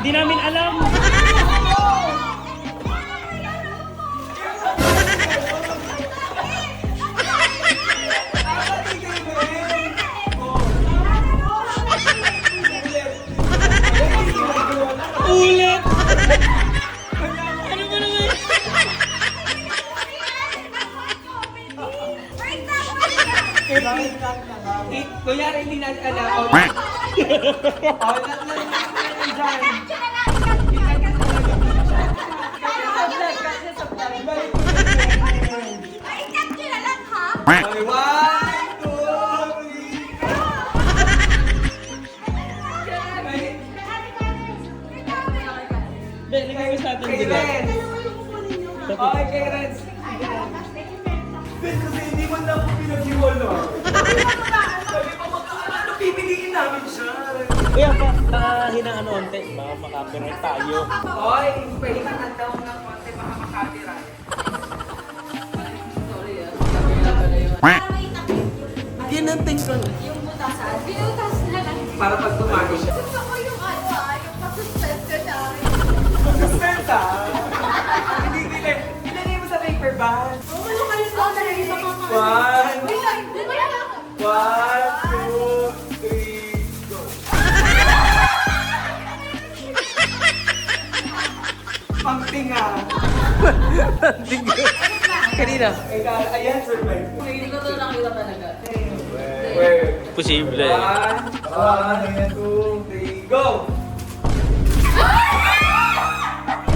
Hindi namin alam. Ulit! Ano ba naman? Kunyari hindi natin alam. Oh, lahat na naman dyan. Okay, 1, 2, 3. Hindi, ligay mo sa atin Kay dila. Renz. Okay, kay Renz. Ben, kasi hindi mo na ako pinag-iwala. Sabi ko, ano pipiliin namin siya? Kuya, hinaano onte. Baka makapirate tayo. Oy, pahingan daw ng konti baka makatira. Ginanting ko na. Yung butasan. Binutas na lang. Para pag tumagi siya. Gusto ko yung yung pag-suspense ka sa akin. Suspense Hindi nila. Ilagay mo sa paper bag. Ano kayo sa akin? Isa ka mga... One. Wait lang, di ba yan ako? 1, 2, 3, go. Pangtinga. Kanina. Ayan, survive. Hindi ko ito nakita talaga. Wait. Posible. 1, 2, 3, go!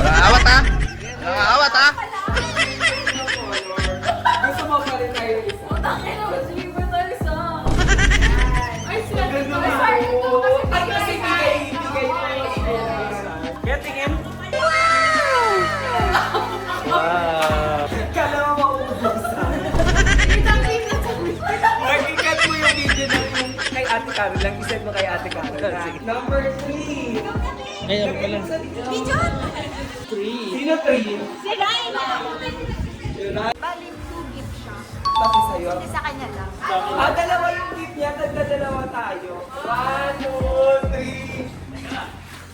Nakakawat ha? Nakakawat ha? Gusto mo pa rin tayo isa? Utang ina, sleeper tayo sa... Ay, sila. Ganun Ay, sorry. ako. Ay, kasi bigay ko. Kaya tingin. Wow. Kala mo mauubusan. Mag-ikat mo yung video na yung kay Ate Carol lang. Isend mo kay Ate Carol. Number 3. Ay, ano pala? Bijon! Sino 3? Si Raila! Bali, 2 gift siya. Tapos sa'yo. Hindi sa kanya lang. Dalawa yung gift niya. Tagdadalawa tayo. 1, 2, 3.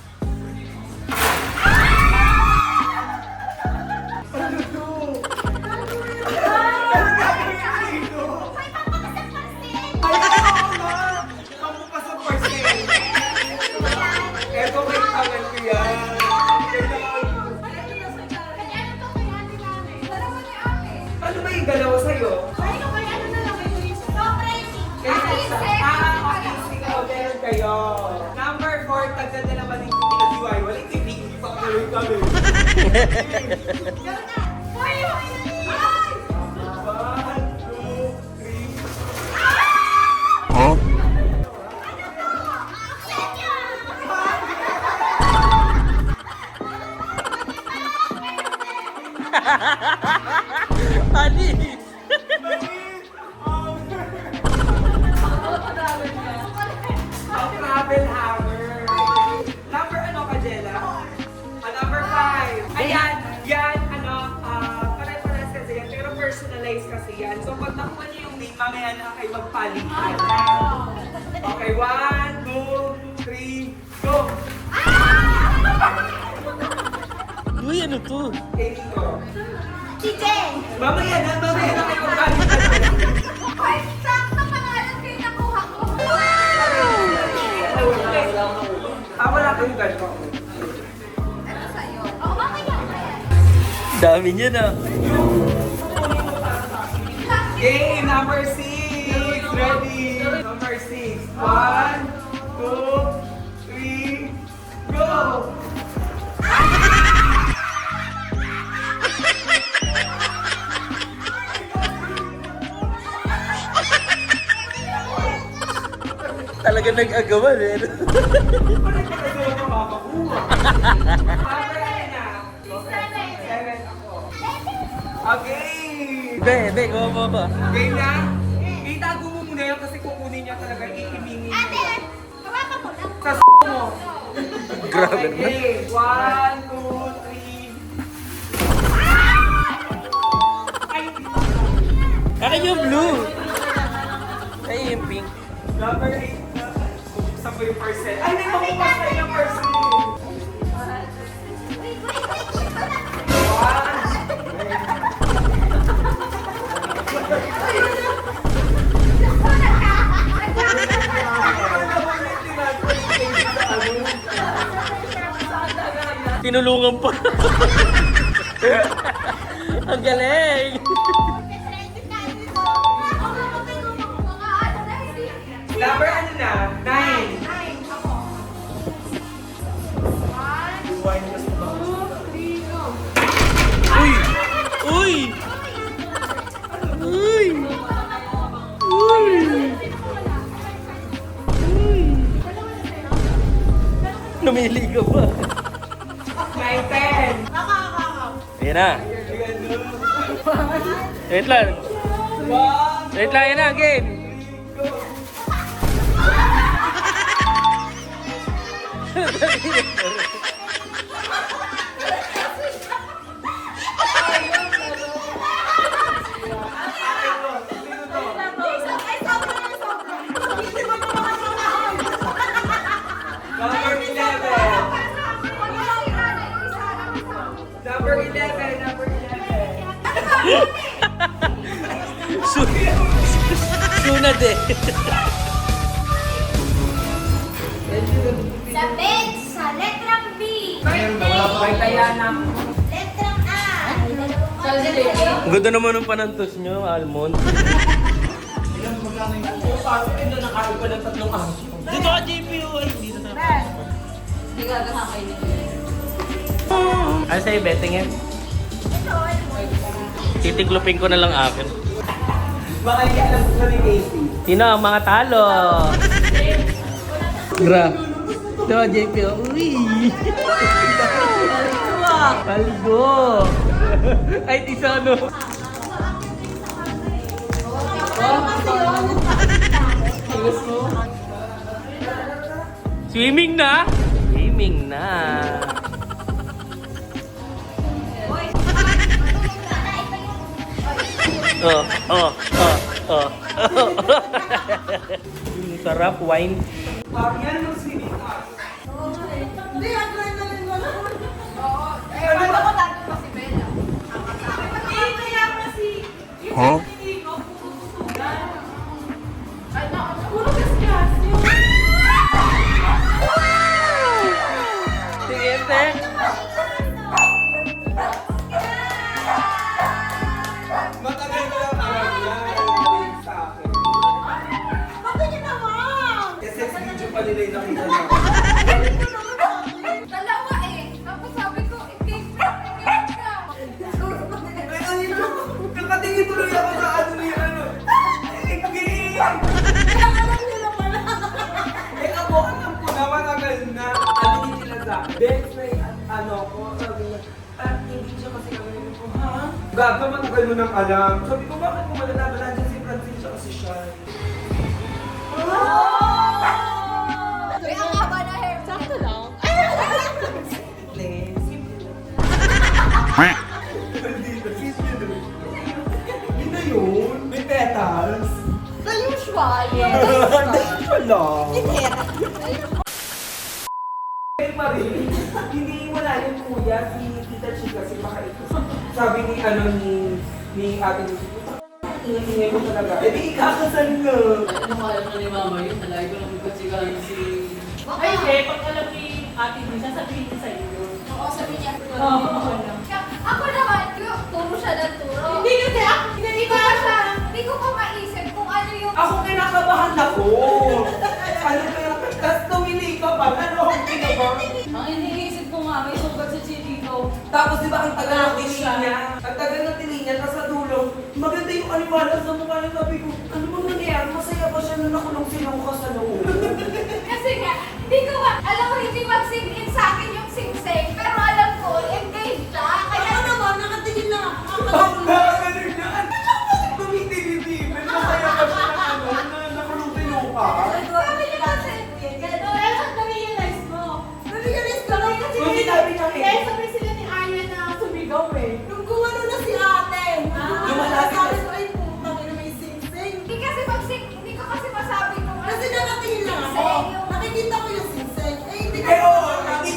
Ano to? Ano gagawin dito? Ay, oo nga! Pamukas sa parcel. Eto may tangan ko yan. Ano ba yung dalawa sa'yo? Meron kayo. Number 4, tagdadalawa din yung pinag-iway. Walang hindi pa kami kami. 1, 2, 3. Huh? Ani! Travel hammer. Number ano ka, Jella? Number 5. Ayan, yan, pare-pares kasi yan, pero personalized kasi yan. So pag nakuha niyo yung name, mamaya na kayo magpalitan. Okay, 1, 2, 3, go! Uy, ano to? Kay Nico. Si Jen! Mamaya na kayo magpalitan. Ay, sakto pangalan kayo nakuha ko. Wala kayong ganito. Ano sa'yo? Oo, mamaya. Dami niya na. Game number 6. Ready? Number 6. 1, 2, 3, go! Talaga nag-agawan eh. Ano ba ito yung makakuha? Number 7 ako. Okay! Be, kuha mo ba? Game na? Itago mo muna yan kasi kukunin niya talaga iimingin Ate, mo. hawakan mo lang. Sa mo. Grabe Okay, naman. game. 1, 2, 3. Akin yung blue. Ay, yung pink. Number 8 na. Bubuksan mo yung parcel. Ay, may mabukas na yung parcel. Tinulungan pa. Ang galing. Number ano na? 9. Uy! Uy! Uy! Uy! Namili ka ba? 9, 10. Ayan na. Wait lang. Wait lang, yan na, game. Number 11. Number 11. Number 11. Sunod eh. Sa bed, sa letrang B. May kaya na. Letrang A. Ang ganda naman ng panantos nyo, almond. Sabi ko na nakain pa ng 3 aso. Dito ka, JPO. Ay, dito na. Hindi ka nakakainin. Ano sa'yo, bettingin? Titiklopin ko na lang akin. Baka hindi alam ko ni Casey. Sino ang mga talo? Gra. Ito, JPO. Uy! Algo! Ay, di sa ano. Swimming na? Swimming na. Oh, oh, oh, oh. Yung sarap, wine. Yan yung swimming us. Hindi, adrenaline wala. Ano ba? Huh? Siguiente. Matagal ko lang alam yan. Sa akin. Bakit yun naman? Kasi sa video pa nila yung nakita na. Dalawa eh. Tapos sabi ko, i-cake ka. Ay, ano yun? Nakatingin tuloy ako sa ano ni ano. Ikagin! Eh ako, alam ko na, matagal na. Ano din sila sa akin? Bex, may ano ko, sabi niya, hindi siya kasi kami ko, ha? Gaga, matagal mo nang alam. Sabi ko, bakit mo malalaman nandiyan si Francine siya kasi siya? Uy, ang haba na hair. Sakto lang. Yun na yun, may petals. The usual. Wala. Kay Marie, hindi wala yung kuya, si Tita Chica, si Makaito. Sabi ni ano ni Ate Lucy, ingay mo talaga. Eh di ikakasal na. Ano kaya na ni Mama yun? Nalagi ko lang magkasigahan si... Ay, Eh, pag alam ni Ate Lucy, sasabihin niya sa iyo. oo, sabi niya. Oo. Ako naman, turo siya ng turo. Hindi kasi ako, hindi ko pa maisip kung ano yung... Ako kinakabahan ako. Ano kaya? Tapos tumili ka pa. Ano ang kinakabahan? Ang iniisip ko nga, may sugat sa Chico. Tapos di ba ang tagal ng tingin niya? Ang tagal ng tingin niya, tapos sa dulo, maganda yung animalas sa mukha niya. Sabi ko, ano bang nangyayari? Masaya ba siya na nakulong silang ka sa loob? Kasi nga, hindi ko ba, alam mo, hindi mag-sing in sa akin yung sing-sing, pero alam ko, engaged siya. Kaya naman, nakatingin lang ako. Nakagaling na. Bakit tumitigil-tigil? Masaya ba siya na ano? Na nakulong silang ka? Sabi niya kasi, gano'n, na-realize mo. Na-realize ko lang kasi, Kung sinabi niya eh. kaya sabi sila ni Aya na sumigaw eh. Nung gumano na si ate, Lumalapit na. sabi ko, ay puta, may sing-sing. Hindi kasi pag-sing, hindi ko kasi masabi kung ano. Kasi nakatingin lang ako. Nakikita ko yung singseng. Eh, hindi ko Eh oo, hindi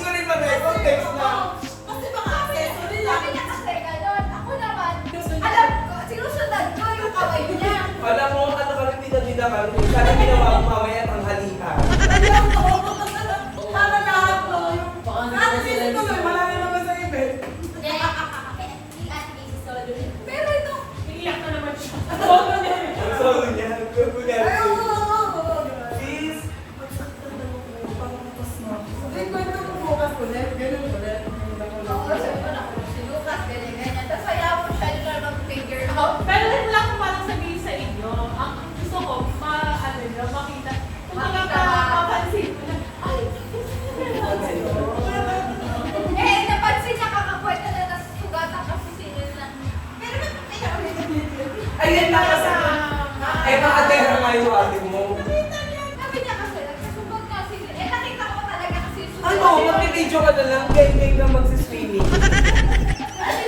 mag-video ka na lang. Gay-gay na magsiswimming.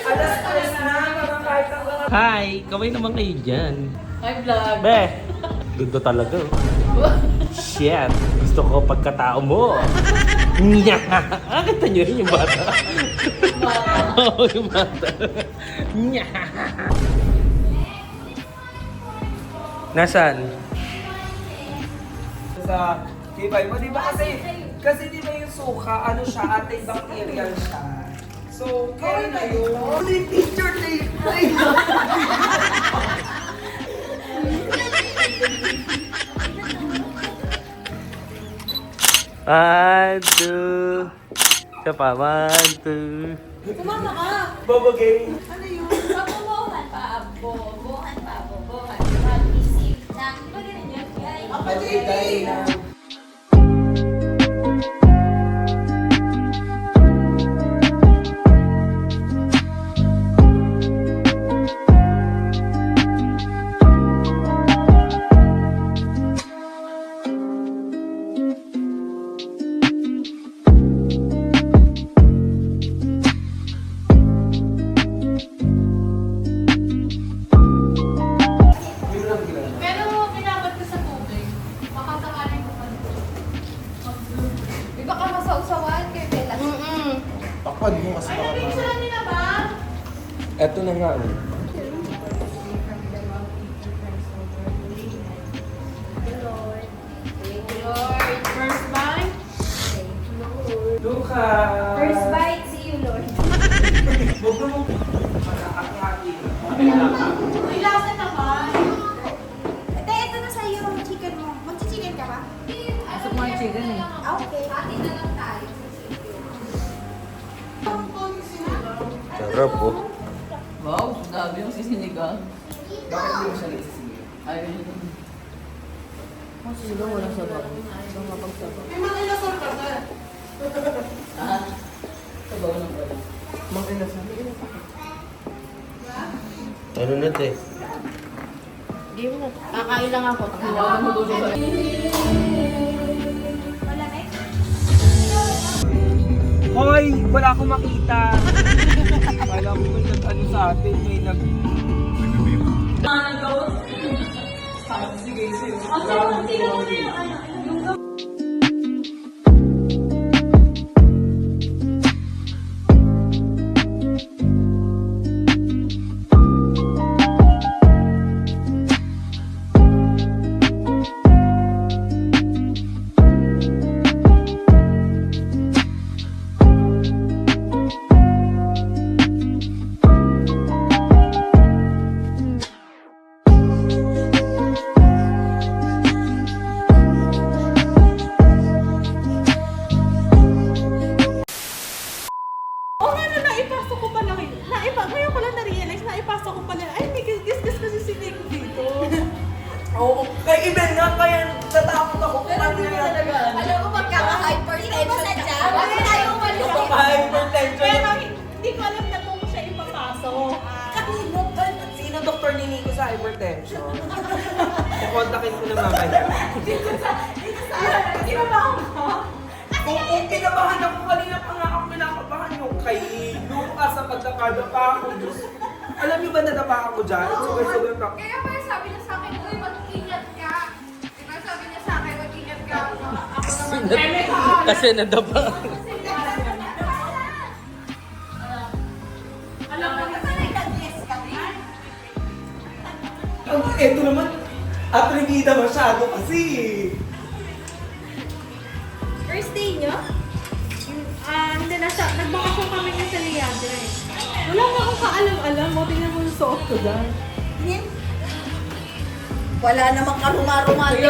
Alas 3 na, parang kahit ang mga... Hi! Kaway naman kayo dyan. Hi, vlog. Be! Ganda talaga. Shit! Gusto ko pagkatao mo. Nya! Kita nyo rin yung bata. Oo, yung bata. Nya! Nasaan? Sa K5 mo, di ba kasi di ba yung suka, ano siya, antibacterial siya. So, kaya na yun. Holy picture tape! One, two. Isa pa, one, two. Sumama ka. Bobo game. Pabubuhan pa, bubuhan pa, bubuhan. Mag-isip ng, di ba ganun yun? Guys? Pero binabad ko sa tubig. Makasakaling ko pa dito. Di ba ka masausawan kay Bella? Takpan mo kasi Ay, nabigsuran nila ba? Eto na nga. Thank you, Lord. First bite? Luka! First bite, see you, Lord. Huwag na mong hati-hati. May lasa naman. Ate, ito na sa'yo yung chicken mo. Magchi-chicken ka ba? Gusto ko yung chicken eh. Ah, okay. Ate na lang tayo sa chicken. Sarap oh. Wow, sabi yung sisinigang. Bakit hindi mo siya nagsisingil? Ayaw nito. Kasi sila walang sabaw. Ibang mapagsabaw. May mga ilasor ka ba? Ah, sabaw lang pala. Ano na te? Kakain lang ako. Wala mo doon sa Wala na eh. Hoy! Wala akong makita. Wala ko may nag-ano sa atin. May nag... Sige, sige. Oo nga na, naipasok ko pala kayo. Ngayon ko lang na-realize, naipasok ko pala. Ay, may gisgis kasi si Nick dito. Oo, kay Ibel nga, kaya natakot ako. Pero hindi mo talaga. Alam mo, magkaka-hypertension ka. Wala tayong mali. Hypertension. Pero hindi ko alam na kung siya ipapasok. Sino doktor ni Nico sa hypertension? Kukontakin ko na mamaya. Kinabahan ka? Kung kinabahan ako, kanina pa nga ako kinakabahan yung kay Luka sa pagkakadapa ako. Diyos. Alam niyo ba nadapa ako dyan? Sugar pa. Kaya pa sabi niya sa akin, uy, mag-ingat ka. Diba sabi niya sa akin, mag-ingat ka. Ako naman. Kasi nadapa. Alam mo, Nag-yes kami. Ito naman, atribida masyado kasi. first day niyo? Hindi na siya. Nagbakasyon kami niya sa Liadra eh. Wala na akong kaalam-alam. O, tingnan mo yung suot ko dyan. Wala namang karuma-romantic.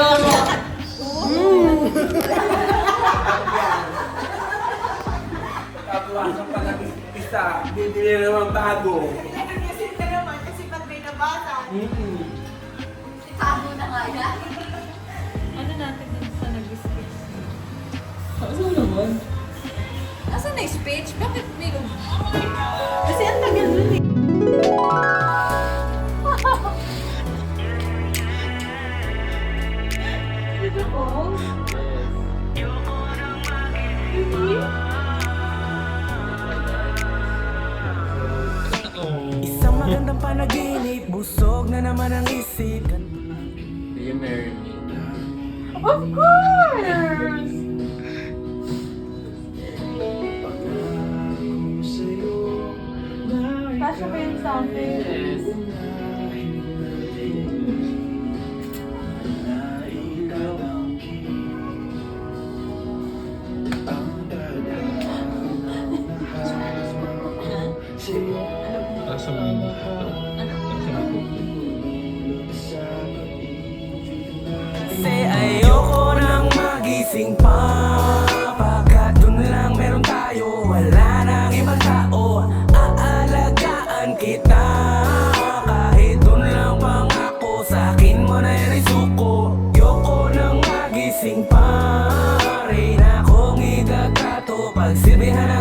Tapuasan pa lang isa, bibili naman bago. Kasi ka naman, kasi ba't may nabasa? Tabo na nga yan. Ano natin dun sa nag-sketch? Ano naman? Asan na yung speech? Bakit may Kasi ang tagal nun eh. Ito po? Hindi. panaginip, busog na naman ang isip. Do you marry me? Of course! Pasok ko yun sa akin. Yes. Kasi ayoko nang magising pa, pagkat dun lang meron tayo, wala nang ibang tao. Aalagaan kita, kahit dun lang pangako, sa'kin mo na yan isuko. Ayoko nang magising pa, rin akong itatato, pagsilbihan ng